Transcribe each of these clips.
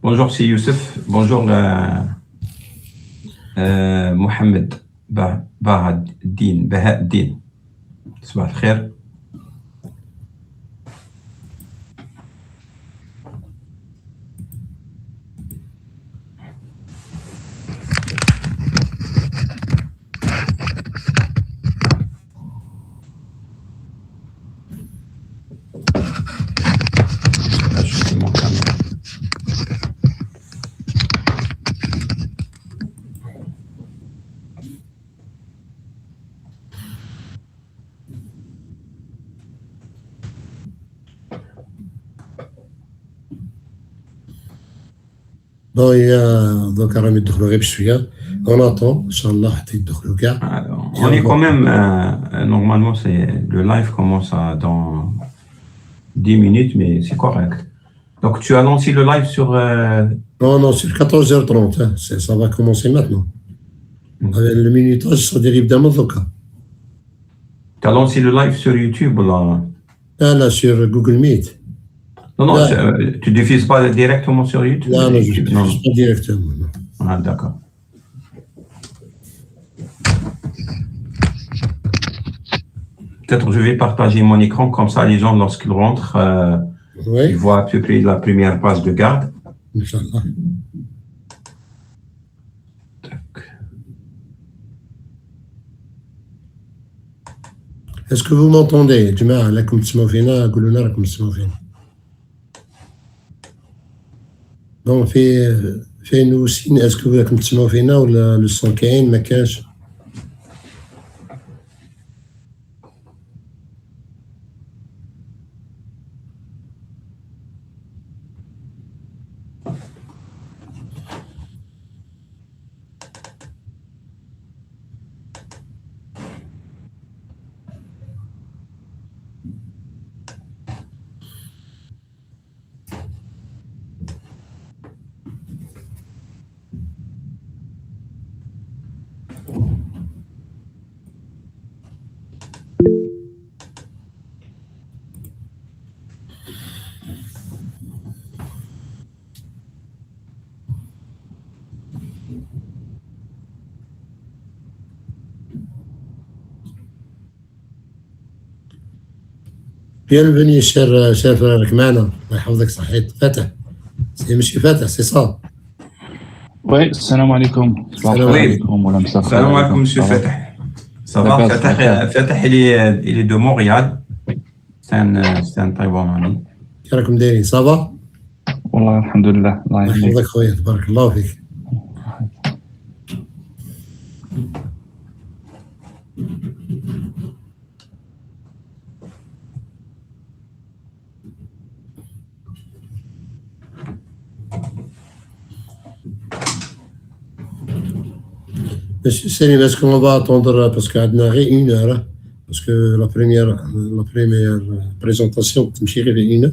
Bonjour, c'est Youssef. Bonjour, Mohamed Bahaddin. صباح الخير. أشوف المكالمة. دونك راهم يدخلوا غير بشويه اون اتون ان شاء الله حتى يدخلوا كاع. Alors, on est quand même, normalement, le live commence dans 10 minutes, mais c'est correct. Donc, tu as lancé le live sur... Non, sur 14h30, hein, ça va commencer maintenant. Le minutage, ça dérive d'un دوكا. Tu as lancé le live sur YouTube là? Là, sur Google Meet. Non, tu diffuses pas directement sur YouTube? Non, je ne diffuse pas directement. Non. Ah, d'accord. Peut-être je vais partager mon écran, comme ça les gens, lorsqu'ils rentrent, ils voient à peu près la première page de garde. Inch'Allah. Est-ce que vous m'entendez, جماعة راكم تسمعوا فينا؟ قولوا لنا راكم تسمعوا فينا. دونك في نوسين اسكو راكم تسمعوا فينا ولا لو سون كاين ما كانش؟ Bienvenue, cher frère معنا الله يحفظك صحيت فاتح سي ماشي فاتح سي صا. Oui, السلام عليكم. السلام عليكم ولا مساء الخير. السلام عليكم monsieur Fatah. Ça va? Fatah il est de Montréal. C'est un Taïwanais. كي راكم دايرين صافا؟ والله الحمد لله. الله يحفظك يحفظك خويا تبارك الله فيك. Monsieur Salim, est-ce qu'on va attendre parce qu'il y a une heure, parce que la première présentation تمشي غير une heure,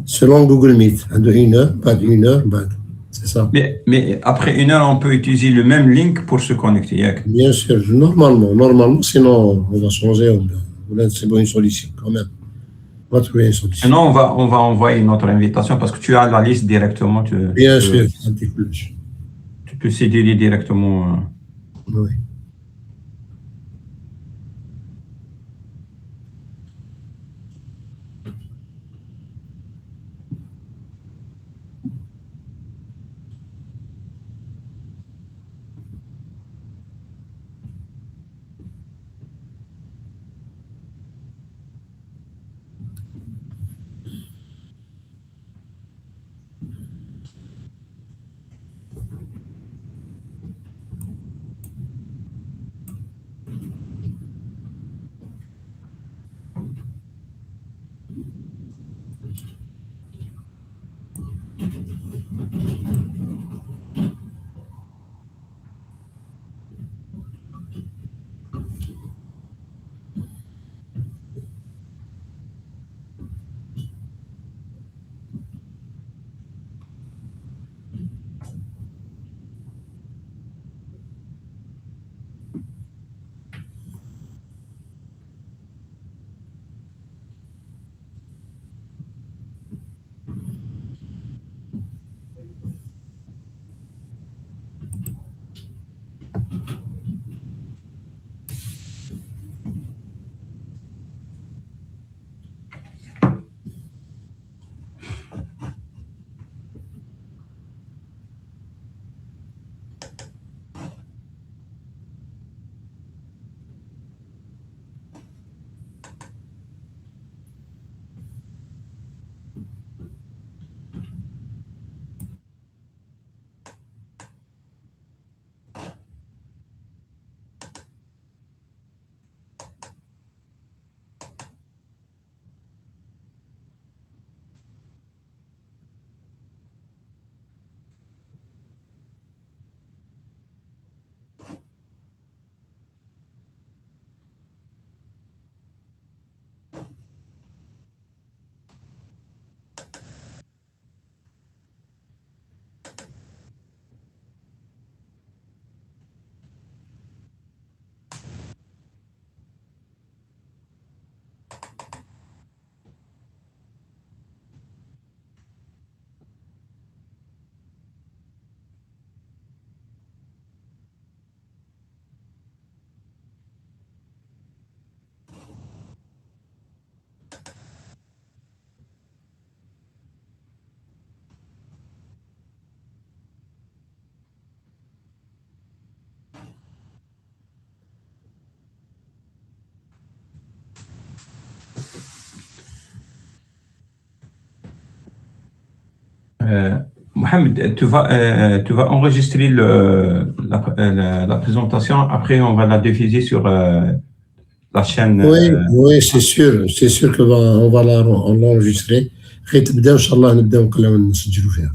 selon Google Meet, de une heure, pas d'une heure, c'est ça. Mais après une heure, on peut utiliser le même link pour se connecter. Bien sûr, normalement, sinon on va changer, c'est bon, une solution quand même. On va trouver une solution. Sinon, on va envoyer notre invitation parce que tu as la liste directement. Bien sûr, tu peux céder directement. Oui. Mohamed, tu vas enregistrer la présentation. Après, on va la diffuser sur la chaîne. Oui, c'est sûr qu'on va l'enregistrer. غيتبدا ان شاء الله نبداو نقلاو نسجلوا فيها.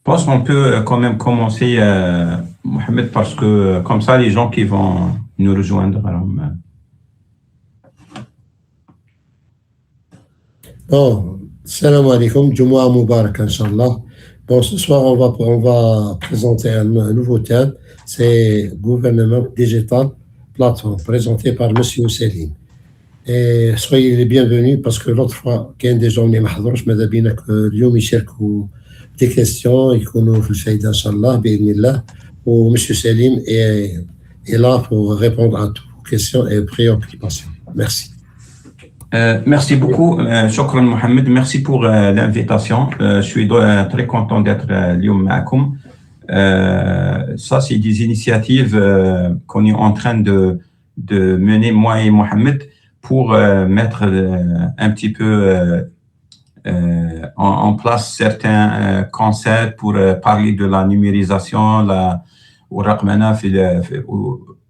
Je pense qu'on peut quand même commencer, Mohamed, parce que comme ça, les gens qui vont nous rejoindre. Alors, Bon, salam alaikum, Jumu'ah Mubarak, Inch'Allah. Bon, ce soir, on va présenter un nouveau thème. C'est gouvernement digital plateforme, présenté par Monsieur Selim. Et soyez les bienvenus parce que l'autre fois, quand des gens ne m'ont ماذا بينا اليوم يشاركوا des questions يكونوا في الفايدة إن شاء الله بإذن الله. و Monsieur Selim est là pour répondre à toutes vos questions et préoccupations. Merci. Merci beaucoup, Shukran Mohamed. Merci pour l'invitation. Je suis très content d'être اليوم معكم. Ça, c'est des initiatives qu'on est en train de mener, moi et Mohamed, pour mettre un petit peu en place certains concepts pour parler de la numérisation, والرقمنة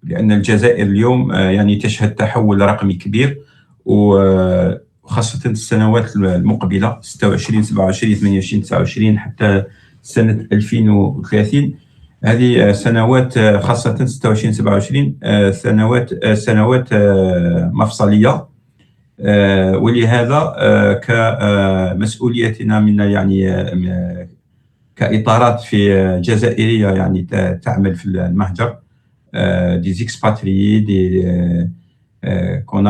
لأن الجزائر اليوم يعني تشهد تحول رقمي كبير، وخاصة السنوات المقبلة 26 27 28 29 حتى سنة 2030. هذه سنوات خاصة 26 27 سنوات مفصلية، ولهذا كمسؤوليتنا من يعني كإطارات في جزائرية يعني تعمل في المهجر، des expatriés, qu'on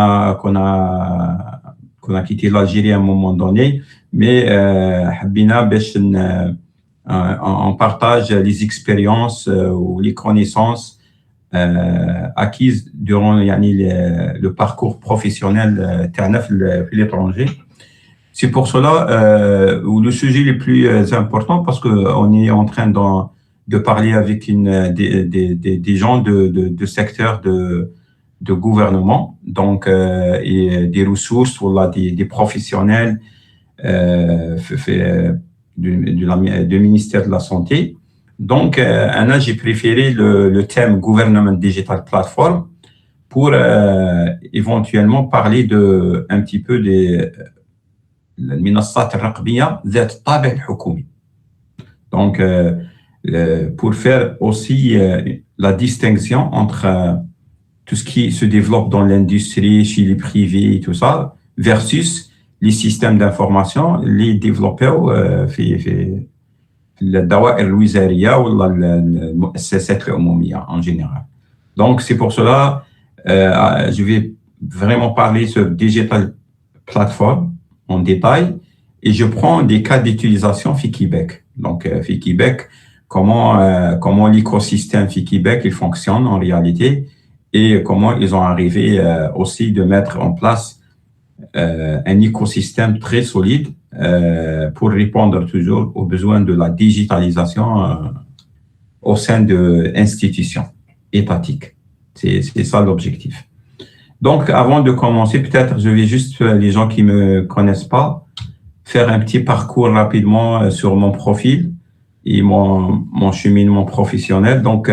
qu'on a quitté l'Algérie à un moment donné, mais Habina, on partage les expériences ou les connaissances acquises durant le parcours professionnel تاعنا في l'étranger. C'est pour cela où le sujet le plus important, parce qu'on est en train de parler avec des gens de secteurs de gouvernement, donc et des ressources, voilà, des professionnels du ministère de la Santé. Donc, j'ai préféré le thème Government Digital Platform pour éventuellement parler un petit peu des المنصات الرقمية ذات الطابع الحكومي. Donc, pour faire aussi la distinction entre tout ce qui se développe dans l'industrie, chez les privés et tout ça, versus les systèmes d'information, les développeurs في الدوائر الوزارية ولا المؤسسات العمومية en général. Donc, c'est pour cela je vais vraiment parler sur Digital Platform en détail, et je prends des cas d'utilisation FIKIBEC. Donc, FIKIBEC, comment l'écosystème FIKIBEC il fonctionne en réalité, et comment ils ont arrivé aussi de mettre en place un écosystème très solide pour répondre toujours aux besoins de la digitalisation au sein de institutions étatiques. C'est ça l'objectif. Donc, avant de commencer, peut-être je vais juste, les gens qui ne me connaissent pas, faire un petit parcours rapidement sur mon profil et mon cheminement professionnel. Donc,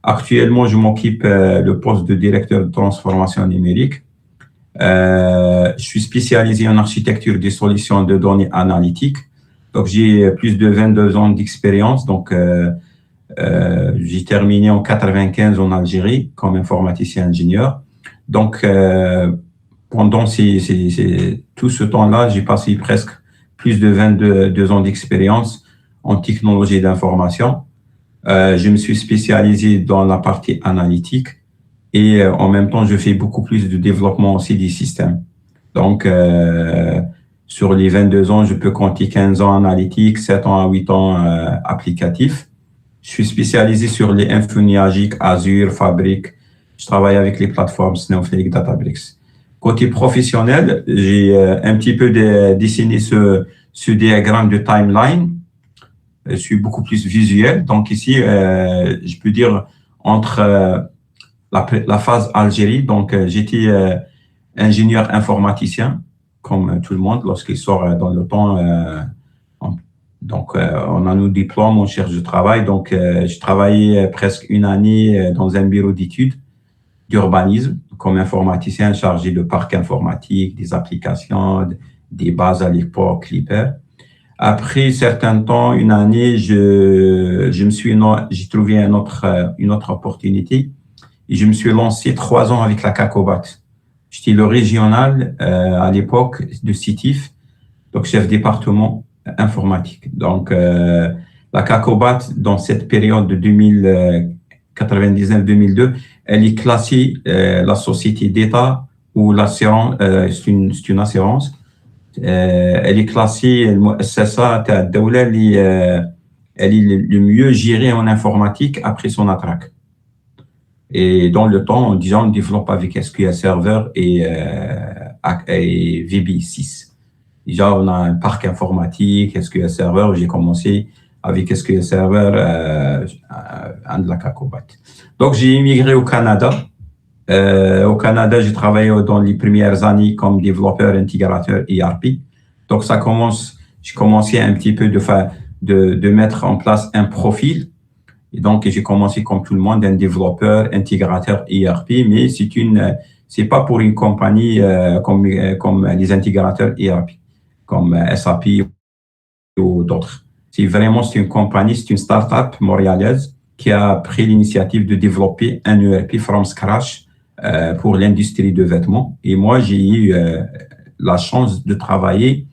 actuellement, je m'occupe le poste de directeur de transformation numérique. Je suis spécialisé en architecture des solutions de données analytiques. Donc, j'ai plus de 22 ans d'expérience. Donc, j'ai terminé en 95 en Algérie comme informaticien ingénieur. Donc, pendant tout ce temps-là, j'ai passé presque plus de 22 ans d'expérience en technologie d'information. Je me suis spécialisé dans la partie analytique et en même temps, je fais beaucoup plus de développement aussi des systèmes. Donc, sur les 22 ans, je peux compter 15 ans analytique, 7 ans à 8 ans applicatif. Je suis spécialisé sur les infonuagiques, Azure, Fabric. Je travaille avec les plateformes Snowflake, Databricks. Côté professionnel, j'ai un petit peu dessiné ce diagramme de timeline. Je suis beaucoup plus visuel. Donc ici, je peux dire entre la phase Algérie, donc j'étais ingénieur informaticien, comme tout le monde, lorsqu'il sort dans le temps. Donc, on a nos diplômes, on cherche du travail. Donc, je travaillais presque une année dans un bureau d'études d'urbanisme comme informaticien chargé de parc informatique, des applications, des bases à l'époque, Clipper. Après certain temps, une année, j'ai trouvé une autre opportunité et je me suis lancé 3 ans avec la Cacobat. J'étais le régional à l'époque de Sétif, donc chef département informatique. Donc, la Cacobat, dans cette période de 1999-2002, elle est classée la société d'État ou l'assurance, c'est une assurance. Elle est classée, elle est le mieux gérée en informatique après son attraque. Et dans le temps, déjà, on développe avec SQL Server et VB6. Déjà, on a un parc informatique, SQL Server. J'ai commencé avec SQL Server de la Cacobat. Donc, j'ai immigré au Canada. Au Canada, j'ai travaillé dans les premières années comme développeur intégrateur ERP. Donc, j'ai commencé un petit peu de mettre en place un profil. Et donc, j'ai commencé comme tout le monde, un développeur intégrateur ERP, mais c'est pas pour une compagnie comme les intégrateurs ERP, comme SAP ou d'autres. C'est une compagnie, c'est une start-up montréalaise qui a pris l'initiative de développer un ERP from scratch pour l'industrie de vêtements. Et moi, j'ai eu la chance de travailler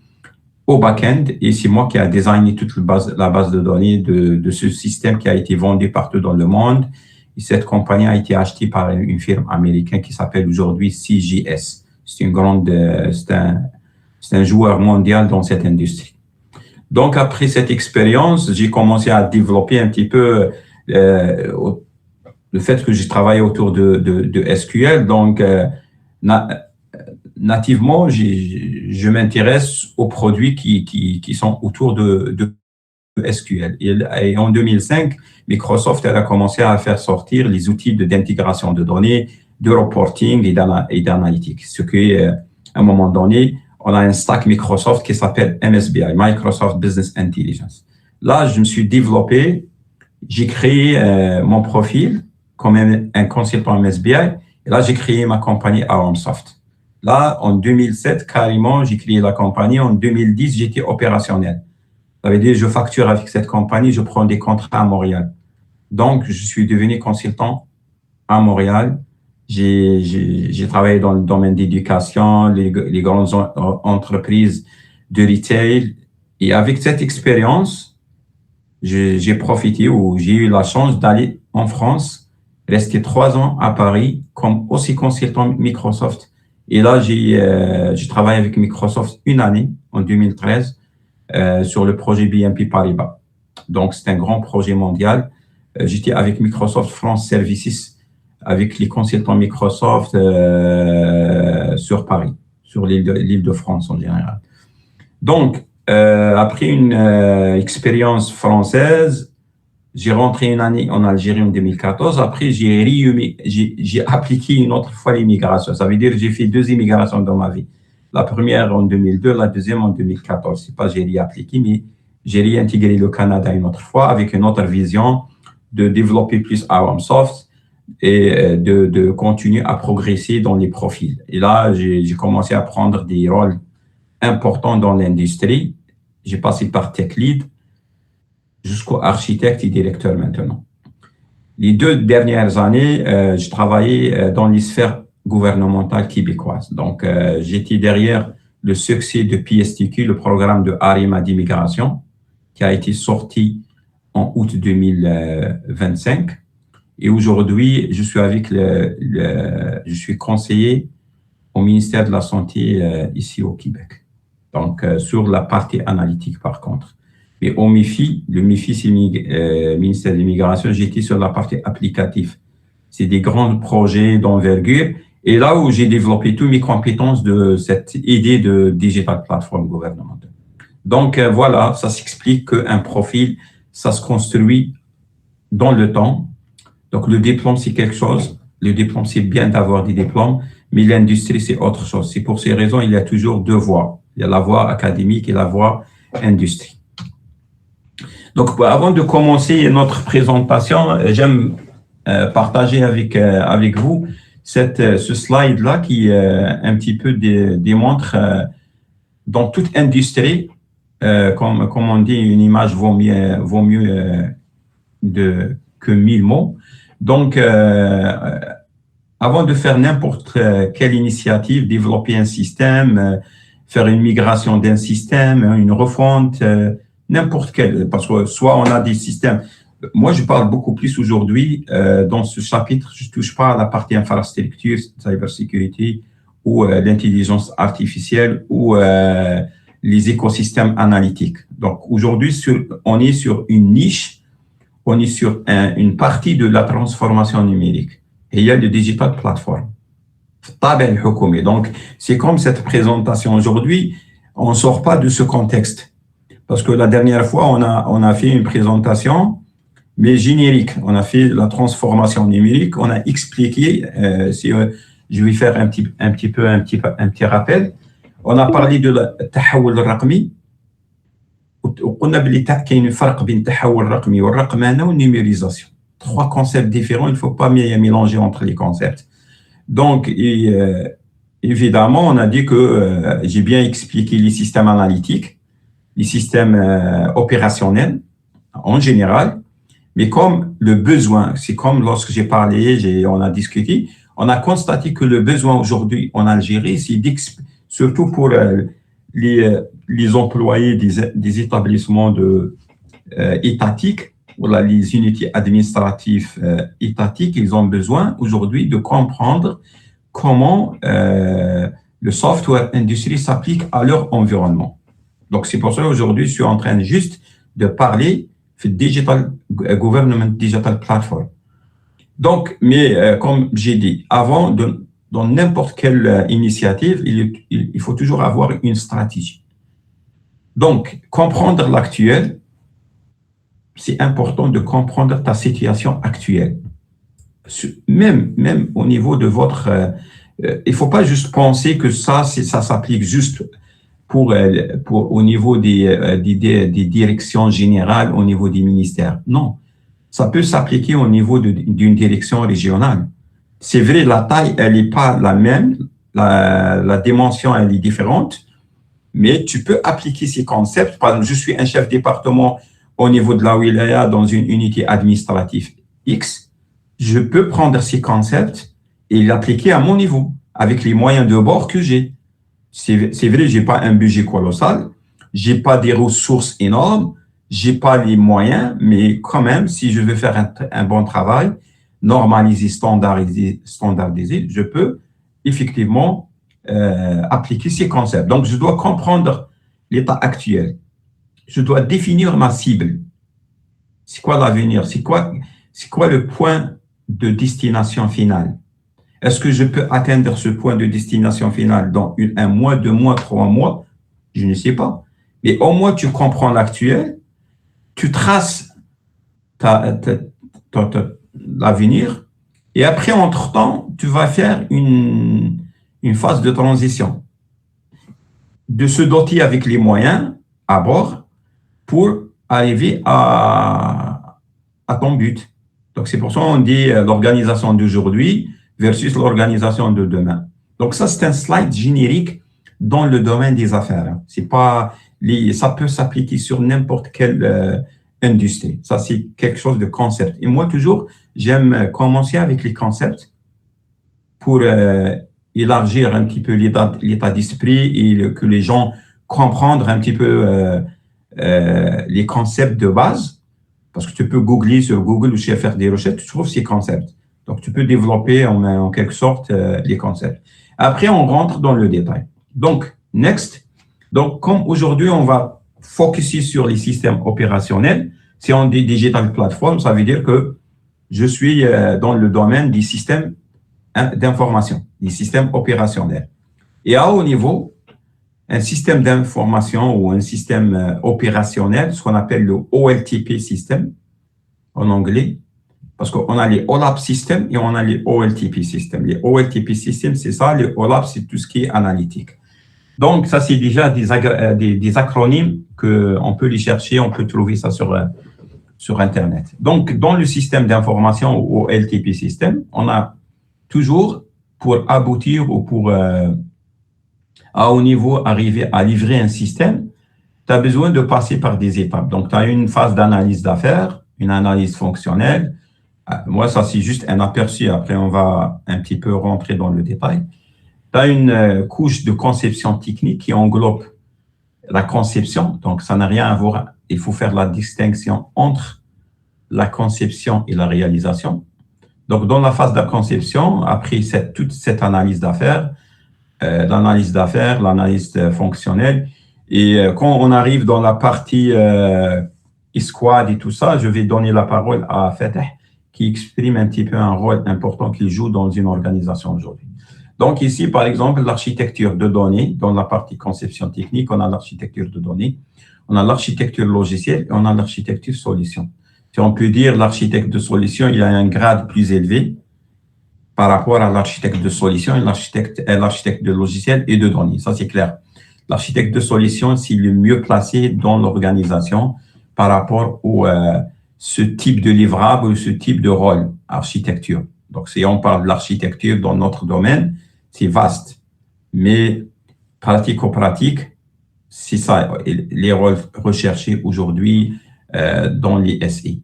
au back-end et c'est moi qui ai designé toute la base de données de ce système qui a été vendu partout dans le monde. Et cette compagnie a été achetée par une firme américaine qui s'appelle aujourd'hui CGS. C'est C'est un joueur mondial dans cette industrie. Donc, après cette expérience, j'ai commencé à développer un petit peu le fait que j'ai travaillé autour de SQL. Donc, nativement, je m'intéresse aux produits qui sont autour de SQL. Et en 2005, Microsoft elle a commencé à faire sortir les outils d'intégration de données, de reporting et d'analytique. Ce qui est, à un moment donné, on a un stack Microsoft qui s'appelle MSBI, Microsoft Business Intelligence. Là, je me suis développé, j'ai créé mon profil comme un consultant MSBI. Et là, j'ai créé ma compagnie Aromsoft. Là, en 2007, carrément, j'ai créé la compagnie. En 2010, j'étais opérationnel. Ça veut dire, je facture avec cette compagnie, je prends des contrats à Montréal. Donc, je suis devenu consultant à Montréal. J'ai travaillé dans le domaine d'éducation, les grandes entreprises de retail. Et avec cette expérience, j'ai profité ou j'ai eu la chance d'aller en France, rester 3 ans à Paris comme aussi consultant Microsoft. Et là, j'ai travaillé avec Microsoft 1 année, en 2013, sur le projet BNP Paribas. Donc, c'est un grand projet mondial. J'étais avec Microsoft France Services, avec les consultants Microsoft sur Paris, sur l'île de France en général. Donc, après une expérience française, j'ai rentré une année en Algérie en 2014. Après, j'ai appliqué une autre fois l'immigration. Ça veut dire que j'ai fait 2 immigrations dans ma vie. La première en 2002, la deuxième en 2014. C'est pas j'ai réappliqué, mais j'ai réintégré le Canada une autre fois avec une autre vision de développer plus Aromsoft et de continuer à progresser dans les profils. Et là, j'ai commencé à prendre des rôles importants dans l'industrie. J'ai passé par tech lead jusqu'au architecte et directeur maintenant. Les 2 dernières années, je travaillais dans les sphères gouvernementales québécoises. Donc, j'étais derrière le succès de PSTQ, le programme de ARIMA d'immigration, qui a été sorti en août 2025. Et aujourd'hui, je suis je suis conseiller au ministère de la Santé ici au Québec. Donc, sur la partie analytique, par contre. Mais au MIFI, le MIFI, c'est le ministère de l'Immigration, j'étais sur la partie applicative. C'est des grands projets d'envergure. Et là où j'ai développé toutes mes compétences de cette idée de digital platform gouvernementale. Donc, voilà, ça s'explique qu'un profil, ça se construit dans le temps. Donc, le diplôme, c'est quelque chose. Le diplôme, c'est bien d'avoir des diplômes, mais l'industrie, c'est autre chose. C'est pour ces raisons, il y a toujours 2 voies. Il y a la voie académique et la voie industrie. Donc, avant de commencer notre présentation, j'aime partager avec vous ce slide-là qui un petit peu démontre dans toute industrie, comme on dit, une image vaut mieux que 1000 mots. Donc, avant de faire n'importe quelle initiative, développer un système, faire une migration d'un système, une refonte, n'importe quel, parce que soit on a des systèmes. Moi, je parle beaucoup plus aujourd'hui dans ce chapitre, je ne touche pas à la partie infrastructure, cybersécurité ou l'intelligence artificielle ou les écosystèmes analytiques. Donc, aujourd'hui, on est sur une niche, on est sur une partie de la transformation numérique. Et il y a le digital platform. Donc, c'est comme cette présentation aujourd'hui, on ne sort pas de ce contexte. Parce que la dernière fois, on a fait une présentation, mais générique. On a fait la transformation numérique, on a expliqué, je vais faire un petit rappel. On a parlé de la tahawul raqmi. On a dit qu'il y a un فرق بين التحول الرقمي والرقمنة والnumérisation. 3 concepts différents, il ne faut pas mélanger entre les concepts. Donc, évidemment, on a dit que j'ai bien expliqué les systèmes analytiques, les systèmes opérationnels en général, mais comme le besoin, c'est comme lorsque j'ai parlé, on a discuté, on a constaté que le besoin aujourd'hui en Algérie, c'est surtout pour les employés des établissements étatiques, ou les unités administratives étatiques, ils ont besoin aujourd'hui de comprendre comment le software industrie s'applique à leur environnement. Donc, c'est pour ça qu'aujourd'hui, je suis en train juste de parler de Digital Government Digital Platform. Donc, mais comme j'ai dit, avant, dans n'importe quelle initiative, il faut toujours avoir une stratégie. Donc, comprendre l'actuel, c'est important de comprendre ta situation actuelle. Même au niveau de votre... il ne faut pas juste penser que ça s'applique juste pour au niveau des directions générales, au niveau des ministères. Non, ça peut s'appliquer au niveau d'une direction régionale. C'est vrai, la taille, elle n'est pas la même, la dimension, elle est différente, mais tu peux appliquer ces concepts. Par exemple, je suis un chef département au niveau de la wilaya dans une unité administrative X. Je peux prendre ces concepts et l'appliquer à mon niveau, avec les moyens de bord que j'ai. C'est vrai, je n'ai pas un budget colossal, je n'ai pas des ressources énormes, je n'ai pas les moyens, mais quand même, si je veux faire un bon travail, normalisé, standardisé, je peux effectivement appliquer ces concepts. Donc, je dois comprendre l'état actuel. Je dois définir ma cible. C'est quoi l'avenir? C'est quoi le point de destination finale? Est-ce que je peux atteindre ce point de destination finale dans un mois, 2 mois, 3 mois? Je ne sais pas. Mais au moins, tu comprends l'actuel, tu traces l'avenir, et après, entre-temps, tu vas faire une phase de transition. De se doter avec les moyens à bord pour arriver à ton but. Donc, c'est pour ça qu'on dit l'organisation d'aujourd'hui versus l'organisation de demain. Donc, ça, c'est un slide générique dans le domaine des affaires. C'est pas ça peut s'appliquer sur n'importe quelle industrie. Ça, c'est quelque chose de concept. Et moi, toujours, j'aime commencer avec les concepts pour élargir un petit peu l'état d'esprit et que les gens comprennent un petit peu les concepts de base. Parce que tu peux googler sur Google ou faire des recherches, tu trouves ces concepts. Donc, tu peux développer en quelque sorte les concepts. Après, on rentre dans le détail. Donc, next. Donc, comme aujourd'hui, on va focuser sur les systèmes opérationnels, si on dit digital platform, ça veut dire que je suis dans le domaine des systèmes d'information, des systèmes opérationnels. Et à haut niveau, un système d'information ou un système opérationnel, ce qu'on appelle le OLTP system en anglais, parce qu'on a les OLAP systems et on a les OLTP systems. Les OLTP systems, c'est ça, les OLAP, c'est tout ce qui est analytique. Donc, ça, c'est déjà des acronymes qu'on peut les chercher, on peut trouver ça sur Internet. Donc, dans le système d'information ou OLTP system, on a toujours, pour aboutir ou pour à haut niveau arriver à livrer un système, tu as besoin de passer par des étapes. Donc, tu as une phase d'analyse d'affaires, une analyse fonctionnelle. Moi, ça, c'est juste un aperçu. Après, on va un petit peu rentrer dans le détail. Tu as une couche de conception technique qui englobe la conception. Donc, ça n'a rien à voir. Il faut faire la distinction entre la conception et la réalisation. Donc, dans la phase de la conception, après toute cette analyse d'affaires, l'analyse fonctionnelle, et quand on arrive dans la partie squad et tout ça, je vais donner la parole à Fateh, qui exprime un petit peu un rôle important qu'il joue dans une organisation aujourd'hui. Donc ici, par exemple, l'architecture de données, dans la partie conception technique, on a l'architecture de données, on a l'architecture logicielle et on a l'architecture solution. Si on peut dire l'architecte de solution, il a un grade plus élevé par rapport à l'architecte de solution et l'architecte de logiciel et de données. Ça, c'est clair. L'architecte de solution, c'est le mieux placé dans l'organisation par rapport à ce type de livrable ou ce type de rôle, architecture. Donc, si on parle de l'architecture dans notre domaine, c'est vaste. Mais pratico-pratique, c'est ça, les rôles recherchés aujourd'hui dans les SI.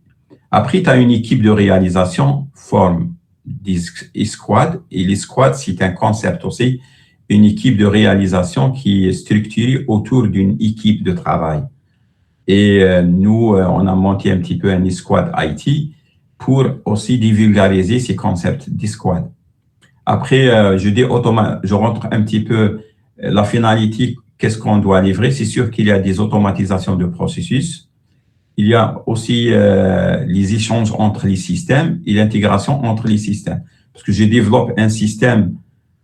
Après, tu as une équipe de réalisation, forme des squads. Et les squads, c'est un concept aussi, une équipe de réalisation qui est structurée autour d'une équipe de travail. Et nous, on a monté un petit peu un squad IT pour aussi divulgariser ces concepts d'escouade. Après, je rentre un petit peu la finalité, qu'est-ce qu'on doit livrer. C'est sûr qu'il y a des automatisations de processus. Il y a aussi les échanges entre les systèmes et l'intégration entre les systèmes. Parce que je développe un système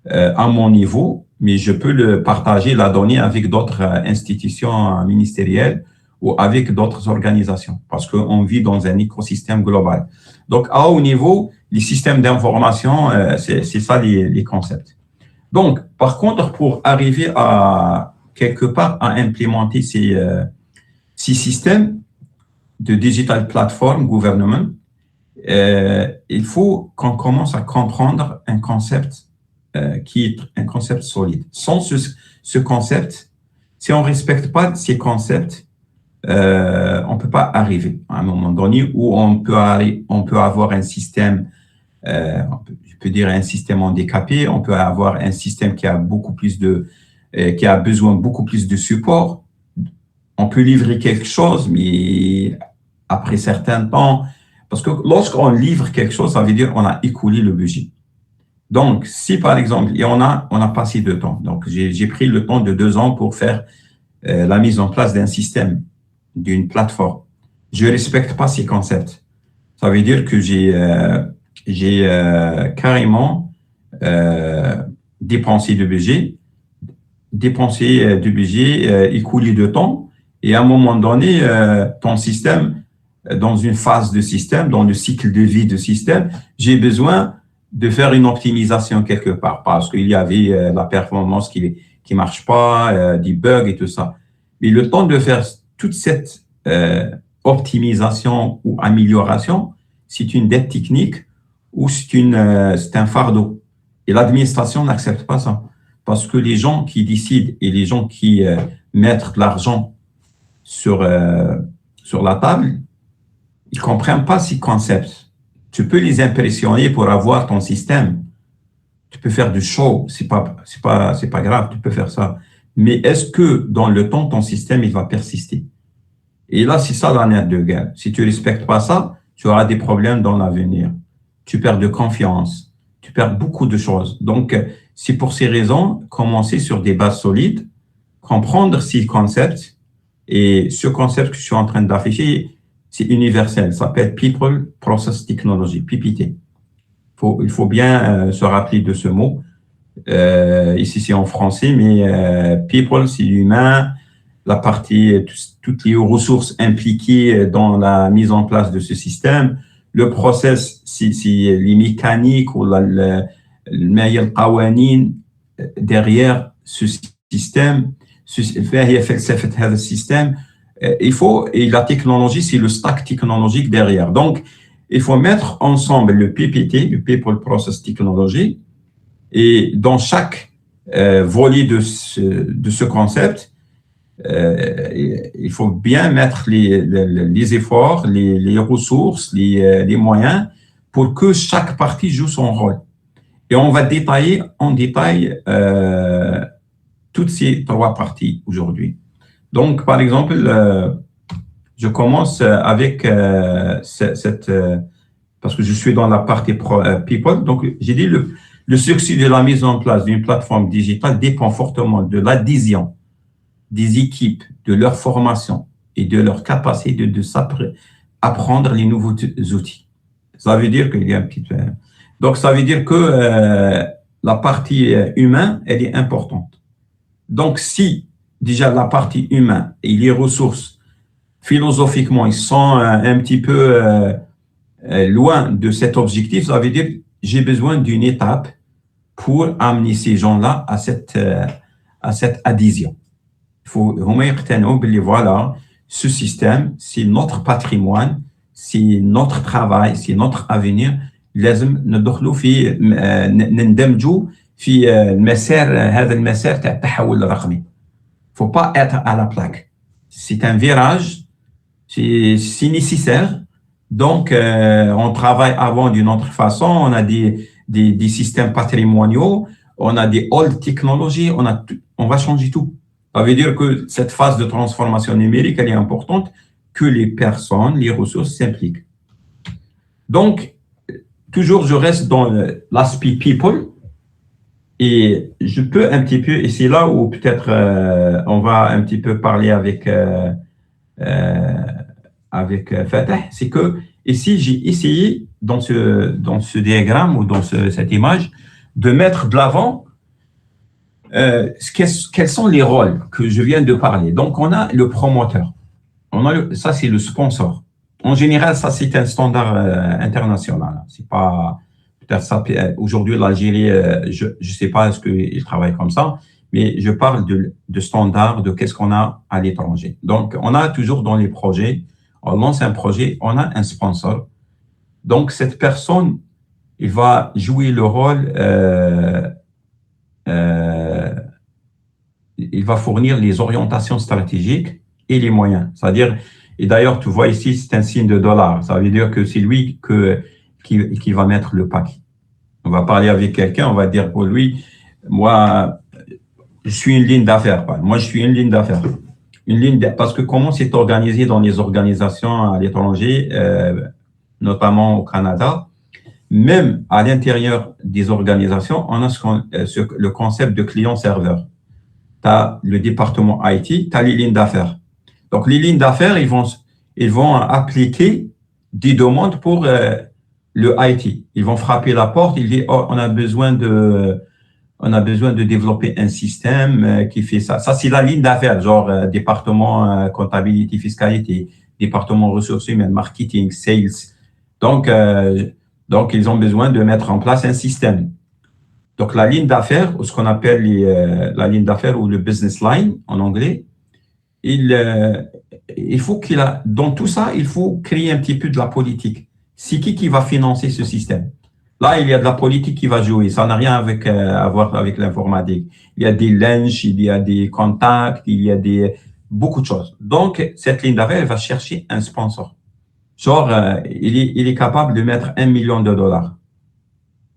à mon niveau, mais je peux le partager, la donnée avec d'autres institutions ministérielles ou avec d'autres organisations, parce qu'on vit dans un écosystème global. Donc, à haut niveau, les systèmes d'information, c'est ça les concepts. Donc, par contre, pour arriver à quelque part à implémenter ces systèmes de digital platform government, il faut qu'on commence à comprendre un concept qui est un concept solide. Sans ce concept, si on ne respecte pas ces concepts, on ne peut pas arriver à un moment donné où on peut avoir un système, je peux dire un système handicapé, on peut avoir un système qui a qui a besoin beaucoup plus de support. On peut livrer quelque chose, mais après certain temps, parce que lorsqu'on livre quelque chose, ça veut dire qu'on a écoulé le budget. Donc, si par exemple, et on a passé 2 ans, donc j'ai pris le temps de 2 ans pour faire la mise en place d'un système, d'une plateforme. Je ne respecte pas ces concepts. Ça veut dire que j'ai carrément dépensé du budget, écoulé de temps, et à un moment donné, ton système, dans une phase de système, dans le cycle de vie de système, j'ai besoin de faire une optimisation quelque part, parce qu'il y avait la performance qui marche pas, des bugs et tout ça. Mais le temps de faire toute cette optimisation ou amélioration, c'est une dette technique ou c'est un fardeau. Et l'administration n'accepte pas ça. Parce que les gens qui décident et les gens qui mettent de l'argent sur la table, ils ne comprennent pas ces concepts. Tu peux les impressionner pour avoir ton système. Tu peux faire du show, c'est pas grave, tu peux faire ça. Mais est-ce que dans le temps, ton système, il va persister? Et là, c'est ça la nerf de guerre. Si tu ne respectes pas ça, tu auras des problèmes dans l'avenir. Tu perds de confiance, tu perds beaucoup de choses. Donc, c'est pour ces raisons, commencer sur des bases solides, comprendre ces concepts. Et ce concept que je suis en train d'afficher, c'est universel. Ça s'appelle People Process Technology, PPT. Il faut bien se rappeler de ce mot. Ici, c'est en français, mais People, c'est l'humain, la partie, toutes les ressources impliquées dans la mise en place de ce système. Le process, c'est les mécaniques ou le qawanin derrière ce système. Et la technologie, c'est le stack technologique derrière. Donc, il faut mettre ensemble le PPT, le People Process Technology, et dans chaque volet de ce concept, il faut bien mettre les efforts, les ressources, les moyens pour que chaque partie joue son rôle. Et on va détailler en détail toutes ces 3 parties aujourd'hui. Donc, par exemple, je commence avec parce que je suis dans la partie People. Donc, j'ai dit le succès de la mise en place d'une plateforme digitale dépend fortement de l'adhésion des équipes, de leur formation et de leur capacité de apprendre les nouveaux outils. Ça veut dire qu'il y a un petit... Donc, ça veut dire que la partie humaine, elle est importante. Donc, si déjà la partie humaine et les ressources, philosophiquement, ils sont un petit peu loin de cet objectif, ça veut dire que j'ai besoin d'une étape pour amener ces gens-là à cette adhésion. Il faut voilà, ce système, c'est notre patrimoine, c'est notre travail, c'est notre avenir. لازم ندخلوا في نندمجوا في هذا المسار تاع التحول الرقمي. Faut pas être à la plaque. C'est un virage, c'est nécessaire. Donc, on travaille avant d'une autre façon. On a des systèmes patrimoniaux, on a des old technologies, on va changer tout. Ça veut dire que cette phase de transformation numérique, elle est importante, que les personnes, les ressources s'impliquent. Donc, toujours, je reste dans l'aspect people. Et je peux un petit peu, et c'est là où peut-être on va un petit peu parler avec Fatah, c'est que ici, j'ai essayé dans ce diagramme ou dans cette image de mettre de l'avant quels sont les rôles que je viens de parler. Donc, on a le promoteur, ça c'est le sponsor. En général, ça c'est un standard international. C'est pas peut-être ça. Aujourd'hui, l'Algérie, je ne sais pas est-ce qu'ils travaillent comme ça, mais je parle de standard, de qu'est-ce qu'on a à l'étranger. Donc, on a toujours dans les projets, on lance un projet, on a un sponsor. Donc, cette personne, il va jouer le rôle, il va fournir les orientations stratégiques et les moyens. C'est-à-dire, et d'ailleurs, tu vois ici, c'est un signe de dollar. Ça veut dire que c'est lui qui va mettre le paquet. On va parler avec quelqu'un, on va dire pour lui, moi, je suis une ligne d'affaires. Moi, je suis une ligne d'affaires. Parce que comment c'est organisé dans les organisations à l'étranger, notamment au Canada, même à l'intérieur des organisations, on a le concept de client-serveur. Tu as le département IT, tu as les lignes d'affaires. Donc, les lignes d'affaires, ils vont appliquer des demandes pour le IT. Ils vont frapper la porte, ils disent, oh, on a besoin de développer un système qui fait ça. Ça, c'est la ligne d'affaires, genre département comptabilité, fiscalité, département ressources humaines, marketing, sales. Donc, ils ont besoin de mettre en place un système. Donc, la ligne d'affaires, ou ce qu'on appelle la ligne d'affaires ou le business line en anglais, il faut dans tout ça, il faut créer un petit peu de la politique. C'est qui va financer ce système? Là, il y a de la politique qui va jouer. Ça n'a rien à voir avec l'informatique. Il y a des lunchs, il y a des contacts, il y a beaucoup de choses. Donc, cette ligne d'affaires, elle va chercher un sponsor. Genre, il est capable de mettre $1 million.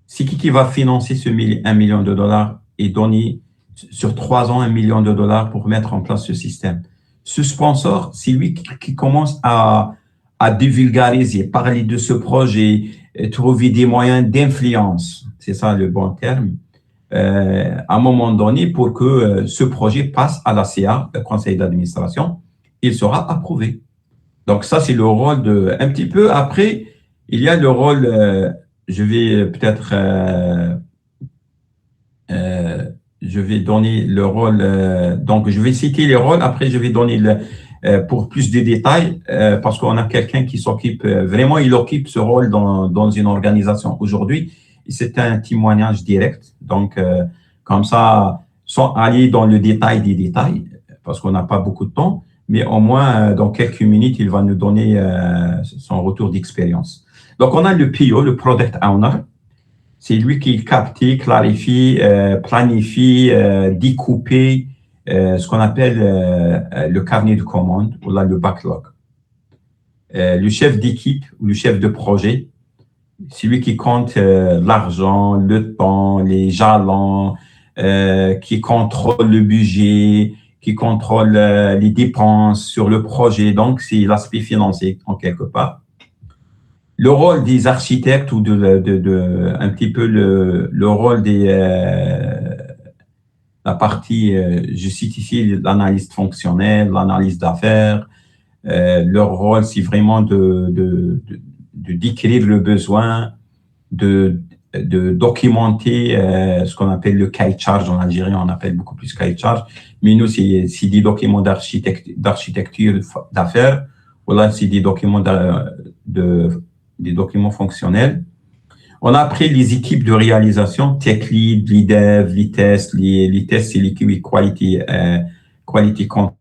C'est qui va financer ce $1 million et donner sur 3 ans $1 million pour mettre en place ce système? Ce sponsor, c'est lui qui commence à divulgariser, parler de ce projet, trouver des moyens d'influence, c'est ça le bon terme, à un moment donné pour que ce projet passe à la CA, le conseil d'administration, il sera approuvé. Donc ça, c'est le rôle un petit peu. Après, il y a le rôle, je vais peut-être, je vais donner le rôle, donc je vais citer les rôles, après je vais donner pour plus de détails, parce qu'on a quelqu'un qui s'occupe, vraiment, il occupe ce rôle dans une organisation aujourd'hui. C'est un témoignage direct. Donc, comme ça, sans aller dans le détail des détails, parce qu'on n'a pas beaucoup de temps, mais au moins, dans quelques minutes, il va nous donner son retour d'expérience. Donc, on a le PO, le Product Owner. C'est lui qui capte, clarifie, planifie, découpe, ce qu'on appelle le carnet de commandes ou là, le backlog. Le chef d'équipe ou le chef de projet, c'est lui qui compte l'argent, le temps, les jalons, qui contrôle le budget, qui contrôle les dépenses sur le projet. Donc, c'est l'aspect financier en quelque part. Le rôle des architectes ou un petit peu le rôle la partie, je cite ici l'analyse fonctionnelle, l'analyse d'affaires. Leur rôle, c'est vraiment de décrire le besoin, de documenter ce qu'on appelle le cahier de charge. En Algérie, on appelle beaucoup plus cahier de charge. Mais nous, c'est des documents d'architecture d'affaires. Voilà, c'est des documents des documents fonctionnels. On a après les équipes de réalisation, tech lead, lead dev, lead test. Les tests, c'est les quality control.